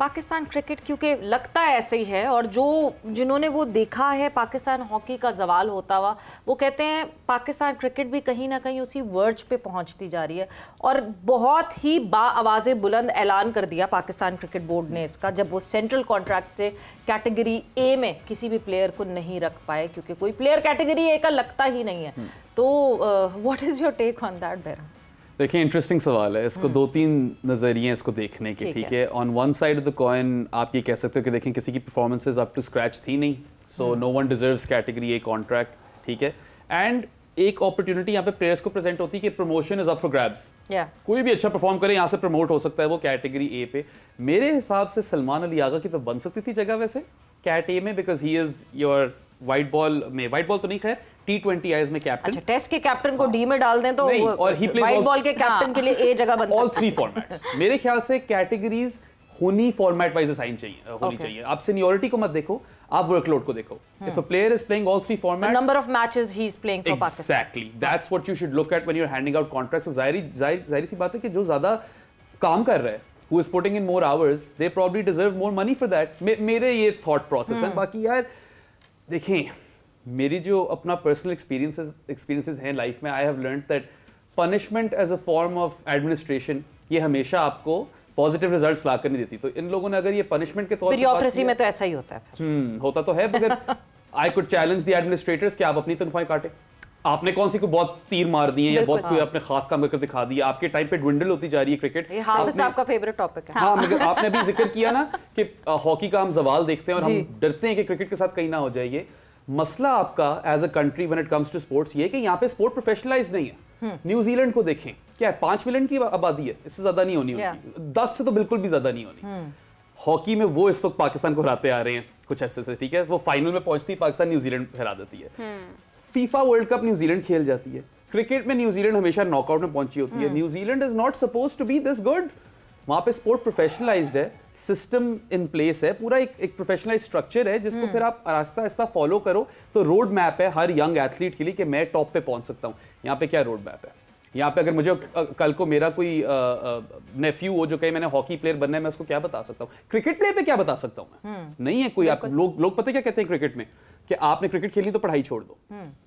Pakistan cricket क्योंकि लगता है ऐसे ही है, और जिन्होंने वो देखा है पाकिस्तान हॉकी का जवाल होता हुआ, वो कहते हैं पाकिस्तान क्रिकेट भी कहीं ना कहीं उसी वर्ज पे पहुंचती जा रही है। और बहुत ही बाआवाज़े बुलंद ऐलान कर दिया पाकिस्तान क्रिकेट बोर्ड ने इसका, जब वो सेंट्रल कॉन्ट्रैक्ट से कैटेगरी ए में किसी भी प्लेयर को नहीं रख पाए, क्योंकि कोई प्लेयर कैटेगरी ए का लगता ही नहीं है। तो what is your take on that बेरहम? देखिए, इंटरेस्टिंग सवाल है। इसको 2-3 नज़रिए इसको देखने के, ठीक है। On one side of the coin आप ये कह सकते हो कि देखें किसी की परफॉर्मेंसेज अप टू स्क्रैच थी नहीं, so no one deserves category A contract, ठीक है। एंड एक अपॉर्चुनिटी यहाँ पे प्लेयर्स को प्रेजेंट होती है कि promotion is up for grabs. कोई भी अच्छा परफॉर्म करे यहाँ से प्रमोट हो सकता है वो कैटेगरी ए पे। मेरे हिसाब से सलमान अली आगा की तो बन सकती थी जगह वैसे कैट ए में, because he is your white ball में, व्हाइट बॉल तो नहीं खैर, T20 आईज में कैप्टन। अच्छा, टेस्ट के कैप्टन को डी में डाल दें तो और ही प्लेज व्हाइट बॉल के कैप्टन के लिए ए जगह बन सकती है। ऑल 3 फॉर्मेट्स मेरे ख्याल से कैटेगरीज होनी फॉर्मेट वाइज असाइन चाहिए होनी चाहिए। आप सीनियरिटी को मत देखो, आप वर्कलोड को देखो। If a player is playing all 3 formats, number of matches he is playing for Pakistan, exactly that's what you should look at when you are handing out contracts. जाहिर सी बात है कि जो ज्यादा काम कर रहा है, who is putting in more hours, they probably deserve more money for that. मेरे ये थॉट प्रोसेस है। बाकी यार देखें, मेरी जो अपना पर्सनल एक्सपीरियंसेस हैं लाइफ में, I have learned that punishment as a form of administration ये हमेशा आपको पॉजिटिव रिजल्ट्स ला कर नहीं देती। तो इन लोगों ने अगर ये पनिशमेंट के तौर पर ब्यूरोक्रेसी में तो ऐसा ही होता है। होता तो है, मगर I could challenge the administrators कि आप अपनी तनख्वाहें काटें। आपने कौन सी को बहुत तीर मार दिए या बहुत कोई अपने खास काम करके दिखा दिया, आपके टाइम पे ड्विंडल होती जा रही है क्रिकेट। ये हाफिज साहब का फेवरेट टॉपिक है। हाँ, मगर आपने अभी जिक्र किया ना कि हॉकी का हम जवाल देखते हैं और हम डरते हैं कि क्रिकेट के साथ कहीं ना हो जाए। मसला आपका as a country when it comes to sports ये कि यहाँ पे स्पोर्ट प्रोफेशनलाइज नहीं है। न्यूजीलैंड को देखें, क्या है 5 मिलियन की आबादी है, इससे ज्यादा नहीं होनी उनकी, 10 से तो बिल्कुल भी ज्यादा नहीं होनी। हॉकी में वो इस वक्त पाकिस्तान को हराते आ रहे हैं कुछ ऐसे से, ठीक है। वो फाइनल में पहुंचती पाकिस्तान न्यूजीलैंड हरा देती है। फीफा वर्ल्ड कप न्यूजीलैंड खेल जाती है। क्रिकेट में न्यूजीलैंड हमेशा नॉकआउट में पहुंची होती है। New Zealand is not supposed to be this good. वहां पे स्पोर्ट प्रोफेशनलाइज्ड है, सिस्टम इन प्लेस है, पूरा एक प्रोफेशनलाइज्ड स्ट्रक्चर है जिसको फिर आप आहिस्ता आहिस्ता फॉलो करो। तो रोड मैप है हर यंग एथलीट के लिए कि मैं टॉप पे पहुंच सकता हूँ। यहाँ पे क्या रोड मैप है? यहाँ पे अगर मुझे कल को मेरा कोई नेफ्यू हो जो कहे मैंने हॉकी प्लेयर बनना है, मैं उसको क्या बता सकता हूँ? क्रिकेट प्लेयर पे क्या बता सकता हूँ मैं? नहीं है कोई। आप लोग पता क्या कहते हैं क्रिकेट में कि आपने क्रिकेट खेलनी तो पढ़ाई छोड़ दो।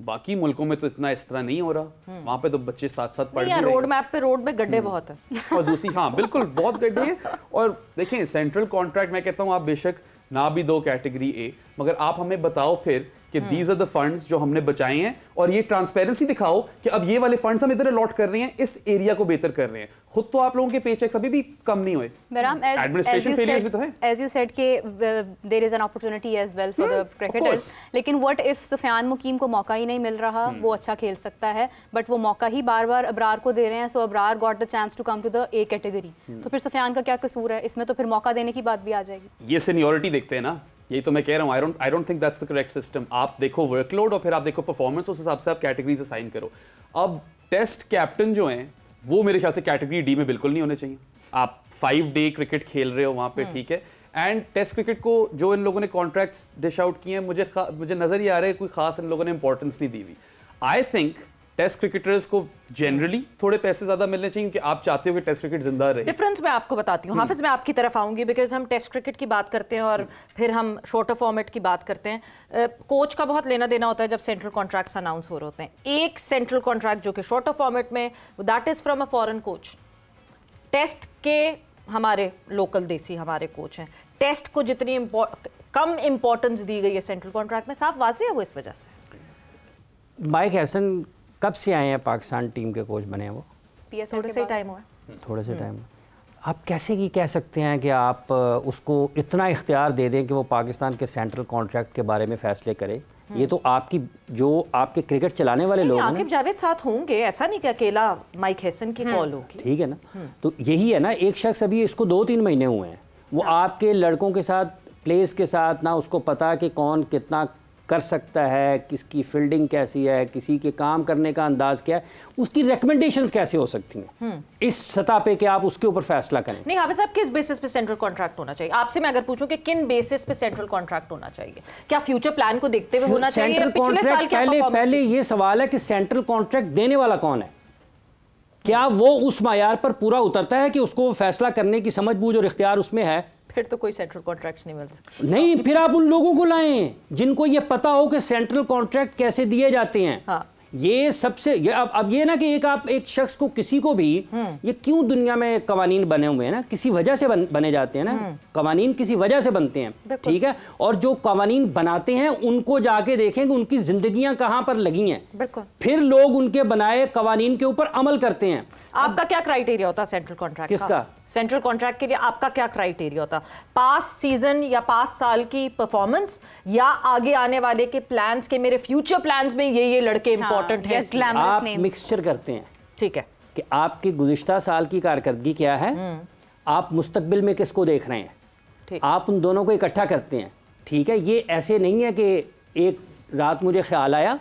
बाकी मुल्कों में तो इतना इस तरह नहीं हो रहा। वहां पे तो बच्चे साथ साथ पढ़ रहे हैं। रोड मैप पे रोड में गड्ढे बहुत है। और दूसरी, हाँ बिल्कुल बहुत गड्ढे हैं। और देखें सेंट्रल कॉन्ट्रैक्ट मैं कहता हूँ आप बेशक ना भी दो कैटेगरी ए, मगर आप हमें बताओ फिर कि दीज आर द फंड्स जो हमने बचाए हैं, और ये ट्रांसपेरेंसी दिखाओ कि अब ये वाले फंड्स हम इधर अलॉट कर रहे हैं, इस एरिया को बेहतर कर रहे हैं। खुद तो आप लोगों के पेचेक्स अभी भी कम नहीं हुए। एडमिनिस्ट्रेशन फेलियर्स भी तो है। एज यू सेड कि there is an opportunity as well for the cricketers, लेकिन व्हाट इफ सुफियान मुकीम को मौका ही नहीं मिल रहा? वो अच्छा खेल सकता है बट वो मौका ही बार-बार अबरार को दे रहे हैं। So Abrar got the chance to come to the A category. तो फिर सुफियान का क्या कसूर है इसमें? तो फिर मौका देने की बात भी आ जाएगी। ये सीनियरिटी देखते हैं ना, यही तो मैं कह रहा हूँ। I don't think that's the correct system. आप देखो वर्कलोड और फिर आप देखो परफॉर्मेंस, उस हिसाब से आप कैटेगरीज असाइन करो। अब टेस्ट कैप्टन जो हैं वो मेरे ख्याल से कैटेगरी डी में बिल्कुल नहीं होने चाहिए। आप 5 डे क्रिकेट खेल रहे हो वहाँ पे, ठीक है। एंड टेस्ट क्रिकेट को जो इन लोगों ने कॉन्ट्रैक्ट्स डिश आउट किए हैं, मुझे नजर ही आ रहा है कोई खास इन लोगों ने इंपॉर्टेंस नहीं दी हुई। आई थिंक टेस्ट क्रिकेटर्स को जनरली थोड़े पैसे ज्यादा मिलने चाहिए क्योंकि आप चाहते हो कि टेस्ट क्रिकेट जिंदा रहे। डिफरेंस मैं आपको बताती हूँ। हाफिज मैं आपकी तरफ आऊंगी बिकॉज हम टेस्ट क्रिकेट की बात करते हैं और फिर हम शॉर्टर फॉर्मेट की बात करते हैं। कोच का बहुत लेना देना होता है जब सेंट्रल कॉन्ट्रैक्ट्स अनाउंस हो रहे होते हैं। एक सेंट्रल कॉन्ट्रैक्ट जो कि शॉर्टर फॉर्मेट में, that is from a foreign coach. Test के हमारे लोकल देसी हमारे कोच हैं। टेस्ट को जितनी कम इंपॉर्टेंस दी गई है सेंट्रल कॉन्ट्रैक्ट में, साफ वाज़ेह है वो इस वजह से। माइक हैसन कब से आए हैं पाकिस्तान टीम के कोच बने हैं? वो थोड़े से टाइम हुआ है। थोड़े से टाइम। आप कैसे की कह सकते हैं कि आप उसको इतना इख्तियार दे दें कि वो पाकिस्तान के सेंट्रल कॉन्ट्रैक्ट के बारे में फैसले करे? ये तो आपकी जो आपके क्रिकेट चलाने वाले लोग हैं, आकिब जावेद साथ होंगे, ऐसा नहीं कि अकेला माइक हैसन की कॉल होगी। ठीक है ना। तो यही है ना, एक शख्स अभी इसको 2-3 महीने हुए हैं, वो आपके लड़कों के साथ, प्लेयर्स के साथ ना उसको पता कि कौन कितना कर सकता है, किसकी फील्डिंग कैसी है, किसी के काम करने का अंदाज क्या है, उसकी रिकमेंडेशंस कैसे हो सकती हैं इस सतह पे कि आप उसके ऊपर फैसला करें। नहीं हाफिज साहब, किस बेसिस पे सेंट्रल कॉन्ट्रैक्ट होना चाहिए? आपसे मैं अगर पूछूं कि किन बेसिस पे सेंट्रल कॉन्ट्रैक्ट होना चाहिए, क्या फ्यूचर प्लान को देखते हुए होना चाहिए? सेंट्रल कॉन्ट्रैक्ट, पहले ये सवाल है कि सेंट्रल कॉन्ट्रैक्ट देने वाला कौन है? क्या वो उस मायार पर पूरा उतरता है कि उसको वो फैसला करने की समझ बूझ और इख्तियार उसमें है? फिर तो कोई सेंट्रल कॉन्ट्रैक्ट नहीं मिल सकता। नहीं, फिर आप उन लोगों को लाएं जिनको ये पता हो कि सेंट्रल कॉन्ट्रैक्ट कैसे दिए जाते हैं। हाँ। ये सबसे अब ये ना कि एक शख्स को, किसी को भी, ये क्यों दुनिया में कवानीन बने हुए हैं ना, किसी वजह से बने जाते हैं ना, कवानीन किसी वजह से बनते हैं, ठीक है। और जो कवानीन बनाते हैं उनको जाके देखें कि उनकी जिंदगियां कहां पर लगी हैं, फिर लोग उनके बनाए कवानीन के ऊपर अमल करते हैं। आपका क्या क्राइटेरिया होता है सेंट्रल कॉन्ट्रैक्ट का? किसका? सेंट्रल कॉन्ट्रैक्ट के लिए आपका क्या क्राइटेरिया होता? पास सीजन या पास साल की परफॉर्मेंस, या आगे आने वाले के प्लान्स के मेरे फ्यूचर प्लान्स में ये लड़के इंपॉर्टेंट हैं? आप मिक्सचर करते हैं, ठीक है, कि आपकी गुज़िश्ता साल की कारकर्दगी क्या है, आप मुस्तकबिल में किसको देख रहे हैं, आप उन दोनों को इकट्ठा करते हैं, ठीक है। ये ऐसे नहीं है कि एक रात मुझे ख्याल आया,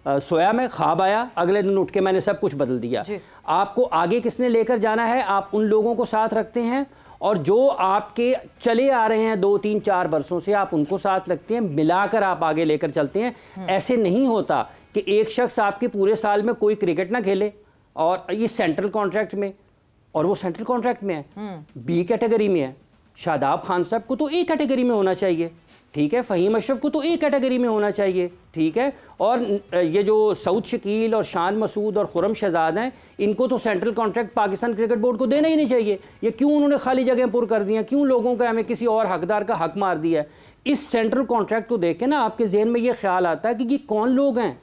सोया मैं, ख्वाब आया, अगले दिन उठ के मैंने सब कुछ बदल दिया। आपको आगे किसने लेकर जाना है, आप उन लोगों को साथ रखते हैं, और जो आपके चले आ रहे हैं 2, 3, 4 बरसों से, आप उनको साथ रखते हैं, मिलाकर आप आगे लेकर चलते हैं। ऐसे नहीं होता कि एक शख्स आपके पूरे साल में कोई क्रिकेट ना खेले और ये सेंट्रल कॉन्ट्रैक्ट में, और वो सेंट्रल कॉन्ट्रैक्ट में है, बी कैटेगरी में है। शादाब खान साहब को तो ए कैटेगरी में होना चाहिए, ठीक है। फ़हीम अशरफ को तो ए कैटेगरी में होना चाहिए, ठीक है। और ये जो सऊद शकील और शान मसूद और खुरम शहजाद हैं, इनको तो central contract Pakistan cricket board को देना ही नहीं चाहिए। ये क्यों उन्होंने खाली जगह पुर कर दी हैं, क्यों लोगों का हमें किसी और हकदार का हक मार दिया है? इस सेंट्रल कॉन्ट्रैक्ट को देख के ना आपके जहन में ये ख्याल आता है कि ये कौन लोग हैं,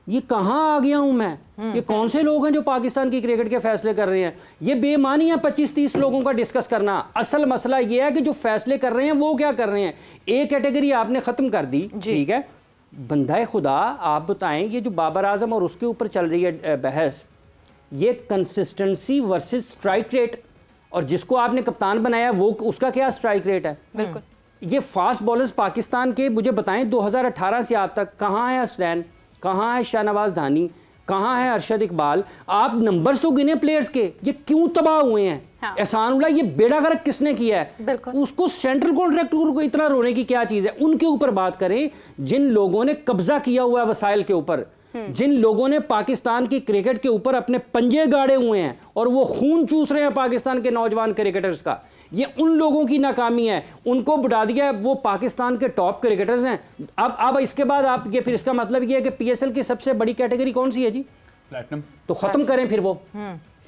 ये कहाँ आ गया हूँ मैं, ये कौन से लोग हैं जो पाकिस्तान की क्रिकेट के फैसले कर रहे हैं? ये बेमानी है 25-30 लोगों का डिस्कस करना। असल मसला ये है कि जो फैसले कर रहे हैं वो क्या कर रहे हैं। ए कैटेगरी आपने ख़त्म कर दी, ठीक है। बंदा खुदा, आप बताएं, ये जो बाबर आजम और उसके ऊपर चल रही है बहस, ये कंसिस्टेंसी वर्सेस स्ट्राइक रेट, और जिसको आपने कप्तान बनाया वो उसका क्या स्ट्राइक रेट है? बिल्कुल। ये फास्ट बॉलर्स पाकिस्तान के मुझे बताएं 2018 से आज तक कहाँ है हसनैन, कहाँ है शाहनवाज धानी, कहाँ है अरशद इकबाल? आप नंबर से गिने प्लेयर्स के, ये क्यों तबाह हुए हैं? हाँ। एहसानुल्लाह, ये बेड़ा गर्क किसने किया है? उसको सेंट्रल कॉन्ट्रैक्ट को इतना रोने की क्या चीज़ है? उनके ऊपर बात करें जिन लोगों ने कब्जा किया हुआ है वसाइल के ऊपर, जिन लोगों ने पाकिस्तान की क्रिकेट के ऊपर अपने पंजे गाड़े हुए हैं और वो खून चूस रहे हैं पाकिस्तान के नौजवान क्रिकेटर्स का, ये उन लोगों की नाकामी है। उनको बढ़ा दिया, वो पाकिस्तान के टॉप क्रिकेटर्स हैं। अब इसके बाद आप ये, फिर इसका मतलब ये है कि पीएसएल की सबसे बड़ी कैटेगरी कौन सी है जी? प्लैटिनम। तो खत्म करें फिर वो,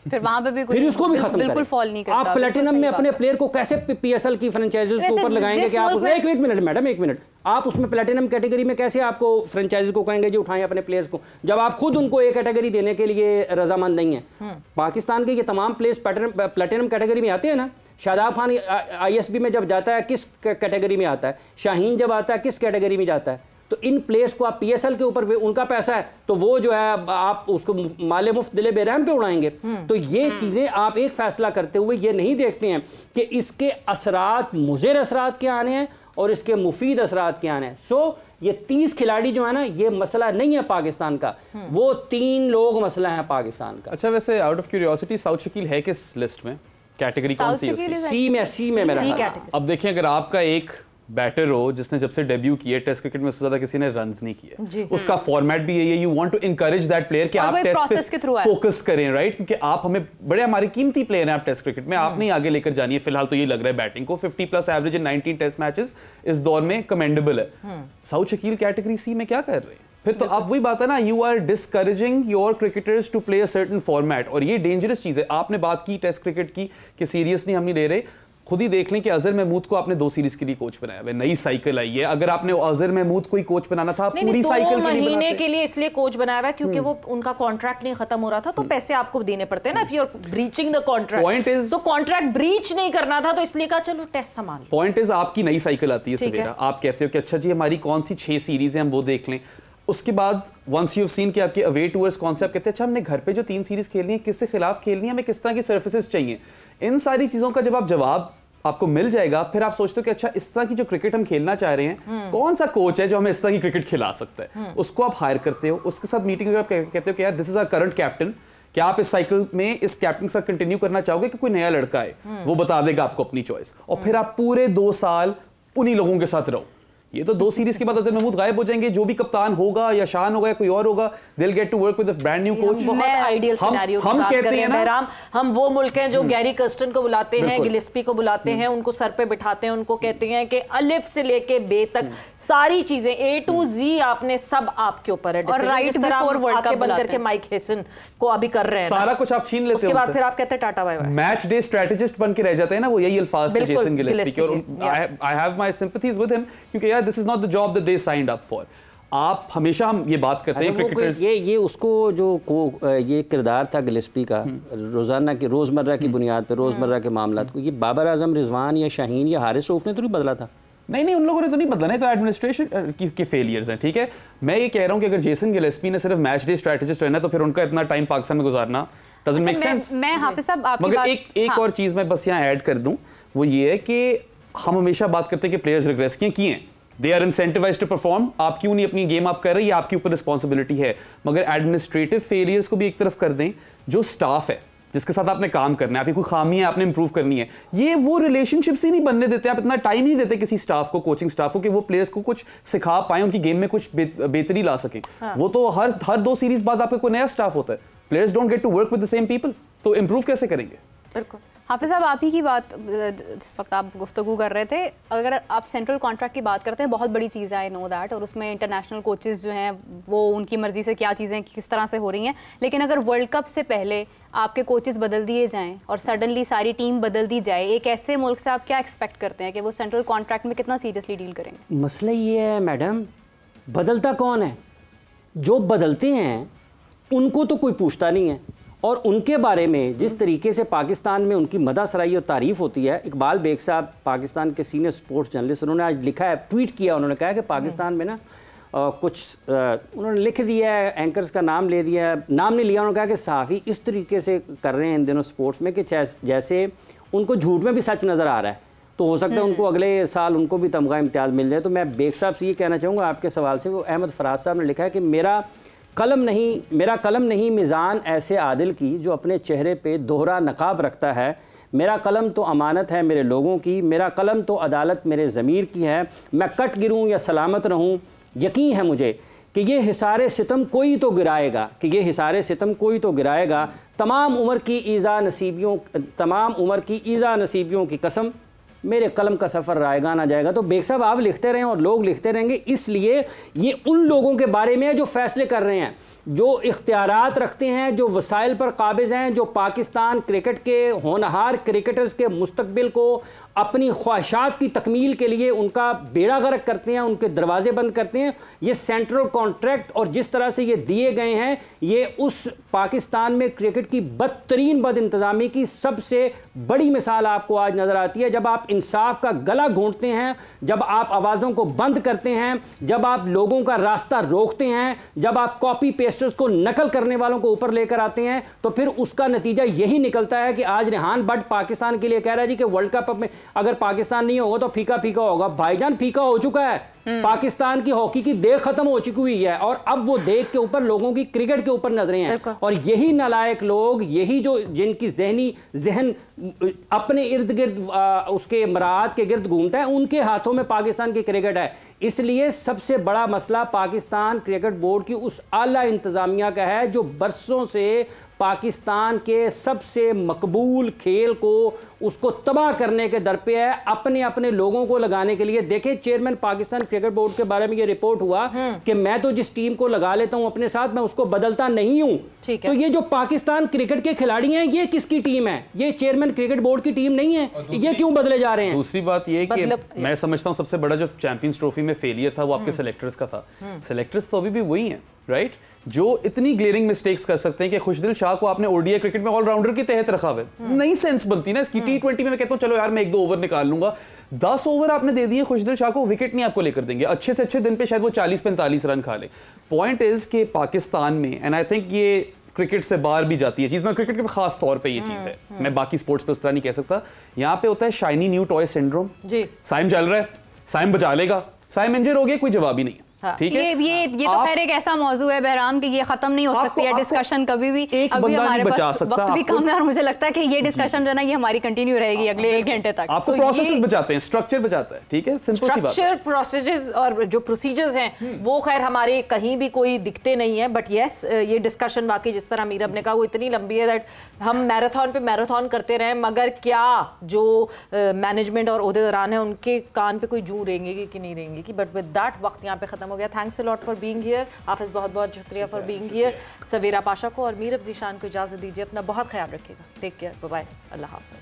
फिर वहां पे भी फिर उसको भी खत्म बिल्कुल फॉल नहीं करता। आप प्लैटिनम में अपने प्लेयर को कैसे पीएसएल की फ्रेंचाइजीज के ऊपर लगाएंगे कि आप उसमें, एक मिनट मैडम, एक मिनट, आप उसमें प्लैटिनम कैटेगरी में कैसे आपको फ्रेंचाइजी को कहेंगे जी उठाएं अपने प्लेयर्स को, जब आप खुद उनको एक कैटेगरी देने के लिए रजामंद नहीं है? पाकिस्तान के ये तमाम प्लेयर्स प्लैटिनम कैटेगरी में आते हैं ना। शादाब खान आईएसबी में जब जाता है किस कैटेगरी में आता है? शाहीन जब आता है किस कैटेगरी में जाता है? तो इन प्लेयर्स को आप पीएसएल के ऊपर उनका पैसा है तो वो जो है आप उसको माले मुफ्त दिले बेरहम पे उड़ाएंगे। तो ये चीज़ें आप एक फैसला करते हुए ये नहीं देखते हैं कि इसके असरात, मुज़िर असरात क्या आने हैं और इसके मुफीद असरात क्या आने हैं। सो ये 30 खिलाड़ी जो है ना, ये मसला नहीं है पाकिस्तान का, वो 3 लोग मसला है पाकिस्तान का। अच्छा, वैसे out of curiosity Saud Shakeel है किस लिस्ट में? कैटेगरी कौन सी है उसकी? सी में मेरा। अब देखिए, अगर आपका एक बैटर हो जिसने जब से डेब्यू किया टेस्ट क्रिकेट में उससे ज्यादा किसी ने रन्स नहीं किए, उसका फॉर्मेट भी यही है, you want to encourage that player कि आप टेस्ट पे फोकस करें, राइट? क्योंकि आप हमें बड़े, हमारे कीमती प्लेयर हैं आप टेस्ट क्रिकेट में, आप नहीं आगे लेकर जानी है। फिलहाल तो ये लग रहा है बैटिंग को 50+ एवरेज इन 19 टेस्ट मैचेस इस दौर में कमेंडेबल है। सऊद शकील कैटेगरी सी में क्या कर रहे हैं? फिर तो आप वही बात है ना, you are discouraging your cricketers to play a certain format, और ये डेंजरस चीज है। आपने बात की टेस्ट क्रिकेट की कि सीरियसली हम नहीं ले रहे, खुद ही देख लें कि अजहर महमूद को आपने 2 सीरीज के लिए कोच बनाया है, नई साइकिल आई है। अगर आपने अजहर महमूद को ही कोच बनाना था, पूरी साइकिल के लिए महीने के लिए इसलिए कोच बनाया है क्योंकि वो उनका कॉन्ट्रैक्ट नहीं खत्म हो रहा था, तो पैसे आपको देने पड़ते हैं ना, if you are breaching the contract. Point is, तो कॉन्ट्रैक्ट ब्रीच नहीं करना था, तो इसलिए कहा चलो टेस्ट संभाल। पॉइंट इज, आपकी नई साइकिल आती है सवेरा, आप कहते हो कि अच्छा जी हमारी कौन सी 6 सीरीज है हम वो देख लें। उसके बाद वंस यू हैव सीन कि आपके अवे टूअर्स कौन से, आप कहते हैं अच्छा हमने घर पे जो 3 सीरीज खेलनी है, किससे खिलाफ खेलनी है, हमें किस तरह की सर्फेसेस चाहिए। इन सारी चीजों का जब आप जवाब आपको मिल जाएगा, फिर आप सोचते हो कि अच्छा इस तरह की जो क्रिकेट हम खेलना चाह रहे हैं, कौन सा कोच है जो हमें इस तरह की क्रिकेट खिला सकता है, उसको आप हायर करते हो। उसके साथ मीटिंग करके आप कहते हो कि यार this is our current captain, क्या आप इस साइकिल में इस कैप्टन के साथ कंटिन्यू करना चाहोगे कि कोई नया लड़का है, वो बता देगा आपको अपनी चॉइस, और फिर आप पूरे 2 साल उन्हीं लोगों के साथ रहो। ये तो 2 सीरीज के बाद अजहर महमूद गायब हो जाएंगे, जो भी कप्तान होगा या शान होगा या कोई और होगा, they'll get to work with a brand new coach. बहुत आइडियल सिनेरियो हम कहते हैं ना, हम वो मुल्क हैं जो गैरी कर्स्टन को बुलाते हैं, गिलेस्पी को बुलाते हैं, उनको सर पे बिठाते हैं, उनको कहते हैं कि अलिफ से लेके बे तक सारी चीजें A to Z आपने सब आपके ऊपर है, और राइट बिफोर वर्ल्ड कप बंद करके माइक हेसन को अभी कर रहे हैं, सारा कुछ आप छीन लेते हो, उसके बाद फिर आप कहते हैं टाटा bye bye. Match day strategist बन के रह जाते हैं ना, वो यही अल्फाज थे जेसन गिलेस्पी के, और I have my sympathies with him, क्योंकि यार this is not the job that they signed up for. आप हमेशा हम ये बात करते हैं क्रिकेटर्स, ये उसको जो ये किरदार था गिलेस्पी का, रोजाना की रोजमर्रा की बुनियाद पर रोजमर्रा के मामलात को, ये बाबर आजम, रिजवान या शाहीन या हारिस रऊफ ने तो नहीं बदला था। नहीं, उन लोगों ने तो नहीं बदला, नहीं तो एडमिनिस्ट्रेशन के फेलियर्स हैं, ठीक है। मैं ये कह रहा हूं कि अगर जेसन गिलेस्पी ने सिर्फ मैच डे स्ट्रेटेजिस्ट रहना, तो फिर उनका इतना टाइम पाकिस्तान में गुजारना डजंट मेक सेंस। मैं हाफिज साहब आपकी मगर बात, एक और चीज मैं बस यहाँ ऐड कर दूं, वो ये है कि हम हमेशा बात करते हैं कि प्लेयर्स रिग्रेस किए हैं, they are incentivised to perform, आप क्यों नहीं अपनी गेम आप कर रहे हैं, ये आपके ऊपर रिस्पॉन्सिबिलिटी है। मगर एडमिनिस्ट्रेटिव फेलियर्स को भी एक तरफ कर दें, जो स्टाफ है जिसके साथ आपने काम करना है, आपकी कोई खामी है, आपने इंप्रूव करनी है, ये वो रिलेशनशिप्स ही नहीं बनने देते, आप इतना टाइम नहीं देते किसी स्टाफ को, कोचिंग स्टाफ को, कि वो प्लेयर्स को कुछ सिखा पाए, उनकी गेम में कुछ बेहतरी ला सकें। वो तो हर 2 सीरीज बाद आपका कोई नया स्टाफ होता है, players don't get to work with the same people, तो इंप्रूव कैसे करेंगे? बिल्कुल। हाफिज साहब, आप ही की बात जिस वक्त आप गुफ्तगू कर रहे थे, अगर आप सेंट्रल कॉन्ट्रैक्ट की बात करते हैं, बहुत बड़ी चीज़ है, आई नो दैट, और उसमें इंटरनेशनल कोचेस जो हैं वो उनकी मर्जी से क्या चीज़ें किस तरह से हो रही हैं, लेकिन अगर वर्ल्ड कप से पहले आपके कोचेस बदल दिए जाएं और सडनली सारी टीम बदल दी जाए, एक ऐसे मुल्क से आप क्या एक्सपेक्ट करते हैं कि वो सेंट्रल कॉन्ट्रैक्ट में कितना सीरियसली डील करेंगे? मसला ये है मैडम, बदलता कौन है? जो बदलते हैं उनको तो कोई पूछता नहीं है, और उनके बारे में जिस तरीके से पाकिस्तान में उनकी मदासराई और तारीफ़ होती है। इकबाल बेग साहब पाकिस्तान के सीनियर स्पोर्ट्स जर्नलिस्ट, उन्होंने आज लिखा है, ट्वीट किया, उन्होंने कहा कि पाकिस्तान में ना उन्होंने लिख दिया है, एंकर्स का नाम ले दिया, नाम नहीं लिया, उन्होंने कहा कि सहाफ़ी इस तरीके से कर रहे हैं इन दिनों स्पोर्ट्स में कि जैसे उनको झूठ में भी सच नज़र आ रहा है, तो हो सकता है उनको अगले साल उनको भी तमगा इम्तियाज़ मिल जाए। तो मैं बेग साहब से ये कहना चाहूँगा आपके सवाल से, वो अहमद फराज साहब ने लिखा है कि मेरा कलम नहीं मिज़ान ऐसे आदिल की जो अपने चेहरे पे दोहरा नकाब रखता है, मेरा कलम तो अमानत है मेरे लोगों की, मेरा कलम तो अदालत मेरे ज़मीर की है, मैं कट गिरूं या सलामत रहूं, यकीन है मुझे कि ये हिसारे सितम कोई तो गिराएगा, तमाम उम्र की ईज़ा नसीबियों की कसम, मेरे कलम का सफ़र रायगा ना जाएगा। तो बेग साहब आप लिखते रहें और लोग लिखते रहेंगे, इसलिए ये उन लोगों के बारे में है जो फैसले कर रहे हैं, जो इख्तियारात रखते हैं, जो वसाइल पर काबिज़ हैं, जो पाकिस्तान क्रिकेट के होनहार क्रिकेटर्स के मुस्तकबिल को अपनी ख्वाहिशात की तकमील के लिए उनका बेड़ा गर्क करते हैं, उनके दरवाजे बंद करते हैं। ये सेंट्रल कॉन्ट्रैक्ट और जिस तरह से ये दिए गए हैं, ये उस पाकिस्तान में क्रिकेट की बदतरीन बदइंतज़ामी की सबसे बड़ी मिसाल आपको आज नज़र आती है। जब आप इंसाफ का गला घोंटते हैं, जब आप आवाज़ों को बंद करते हैं, जब आप लोगों का रास्ता रोकते हैं, जब आप कॉपी पेस्टर्स को नकल करने वालों को ऊपर लेकर आते हैं, तो फिर उसका नतीजा यही निकलता है कि आज रेहान बट पाकिस्तान के लिए कह रहा है जी कि वर्ल्ड कप में अगर पाकिस्तान नहीं होगा तो फीका फीका होगा। भाईजान फीका हो चुका है, पाकिस्तान की हॉकी की देख खत्म हो चुकी हुई है, और अब वो देख के ऊपर लोगों की क्रिकेट के ऊपर नजरें हैं, और यही नालायक लोग, यही जो जिनकी जहन अपने इर्द गिर्द उसके मराहत के गिर्द घूमता है, उनके हाथों में पाकिस्तान की क्रिकेट है। इसलिए सबसे बड़ा मसला पाकिस्तान क्रिकेट बोर्ड की उस आला इंतजामिया का है जो बरसों से पाकिस्तान के सबसे मकबूल खेल को उसको तबाह करने के दर पे है, अपने अपने लोगों को लगाने के लिए। देखें, चेयरमैन पाकिस्तान क्रिकेट बोर्ड के बारे में ये रिपोर्ट हुआ कि मैं तो जिस टीम को लगा लेता हूं अपने साथ, मैं उसको बदलता नहीं हूं। तो ये जो पाकिस्तान क्रिकेट के खिलाड़ी हैं, ये किसकी टीम है? ये चेयरमैन क्रिकेट बोर्ड की टीम नहीं है। ये क्यों बदले जा रहे हैं? दूसरी बात ये कि मैं समझता हूं सबसे बड़ा जो चैंपियंस ट्रॉफी में फेलियर था वो आपके सेलेक्टर्स का था। सेलेक्टर्स तो अभी भी वही हैं, राइट, जो इतनी ग्लेरिंग मिस्टेक्स कर सकते हैं कि खुशदिल शाह को आपने ओडीआई क्रिकेट में ऑलराउंडर के तहत रखा हुआ है। नहीं सेंस बनती ना इसकी। टी20 में मैं कहता हूं चलो यार मैं 1-2 ओवर निकाल लूंगा, 10 ओवर आपने दे दिए खुशदिल शाह को, विकेट नहीं आपको लेकर देंगे। अच्छे से अच्छे दिन पे शायद वो 40-45 रन खा ले। पॉइंट इज कि पाकिस्तान में, एंड आई थिंक ये क्रिकेट से बाहर भी जाती है चीज, मैं क्रिकेट के खास तौर पे ये चीज है, मैं बाकी स्पोर्ट्स पे उस तरह नहीं कह सकता। यहाँ पे होता है shiny new toy syndrome. Saim चल रहा है, साइम बचा लेगा, साइम इंजर हो गया, कोई जवाब ही नहीं है। ठीक है, ये तो खैर एक ऐसा मौजू है बहराम कि ये खत्म नहीं हो सकती है डिस्कशन कभी भी। अभी हमारे पास वक्त भी कम है और मुझे लगता है कि ये डिस्कशन जो ना ये हमारी कंटिन्यू रहेगी अगले 1 घंटे तक। आपको प्रोसेसेस बचाते हैं, स्ट्रक्चर बचाता है, ठीक है, सिंपल सी बात। स्ट्रक्चर, प्रोसेसेस और जो प्रोसीजर्स हैं वो खैर हमारे कहीं भी कोई दिखते नहीं है, बट यस ये डिस्कशन वाकई जिस तरह मीरब ने कहा वो इतनी लंबी है दैट हम मैराथन पे मैराथन करते रहे, मगर क्या जो मैनेजमेंट और ओहदेदारान है उनके कान पे कोई जूं रेंगेगी कि नहीं रेंगेगी। बट विद दैट वक्त यहाँ पे खत्म हो गया। Thanks a lot for being here. Hafiz बहुत बहुत शुक्रिया for being here. Savera Pasha को और मीरब जीशान को इजाज़त दीजिए। अपना बहुत ख्याल रखिएगा। टेक केयर, बाय बाय, अल्लाह हाफ़िज़।